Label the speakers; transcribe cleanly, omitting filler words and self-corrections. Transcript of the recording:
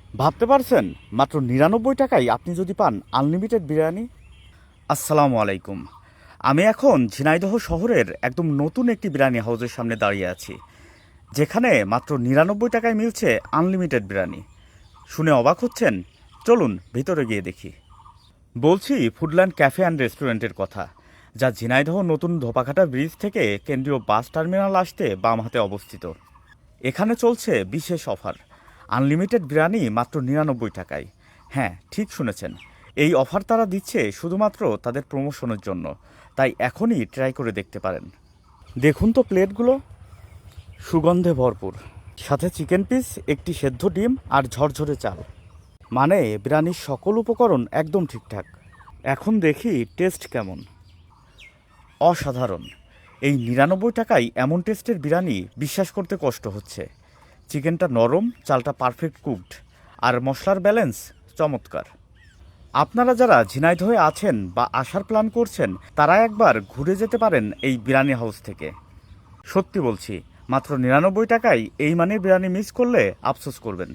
Speaker 1: ভাবতে পারছেন মাত্র ৯৯ টাকায় আপনি যদি পান আনলিমিটেড বিরিয়ানি। আসসালামু আলাইকুম। আমি এখন ঝিনাইদহ শহরের একদম নতুন একটি বিরিয়ানি হাউসের সামনে দাঁড়িয়ে আছি, যেখানে মাত্র ৯৯ টাকায় মিলছে আনলিমিটেড বিরিয়ানি। শুনে অবাক হচ্ছেন? চলুন ভিতরে গিয়ে দেখি। বলছি ফুডল্যান্ড ক্যাফে অ্যান্ড রেস্টুরেন্টের কথা, যা ঝিনাইদহ নতুন ধোপাঘাটা ব্রিজ থেকে কেন্দ্রীয় বাস টার্মিনাল আসতে বাম হাতে অবস্থিত। এখানে চলছে বিশেষ অফার, আনলিমিটেড বিরিয়ানি মাত্র ৯৯ টাকায়। হ্যাঁ, ঠিক শুনেছেন, এই অফার তারা দিচ্ছে শুধুমাত্র তাদের প্রমোশনের জন্য, তাই এখনই ট্রাই করে দেখতে পারেন। দেখুন তো প্লেটগুলো, সুগন্ধে ভরপুর, সাথে চিকেন পিস, একটি সেদ্ধ ডিম আর ঝরঝরে চাল। মানে বিরিয়ানির সকল উপকরণ একদম ঠিকঠাক। এখন দেখি টেস্ট কেমন। অসাধারণ! এই ৯৯ টাকায় এমন টেস্টের বিরিয়ানি বিশ্বাস করতে কষ্ট হচ্ছে। চিকেনটা নরম, চালটা পারফেক্ট কুকড, আর মশলার ব্যালেন্স চমৎকার। আপনারা যারা ঝিনাইদহে আছেন বা আসার প্ল্যান করছেন, তারা একবার ঘুরে যেতে পারেন এই বিরিয়ানি হাউস থেকে। সত্যি বলছি, মাত্র ৯৯ টাকায় এই মানের বিরিয়ানি মিস করলে আফসোস করবেন।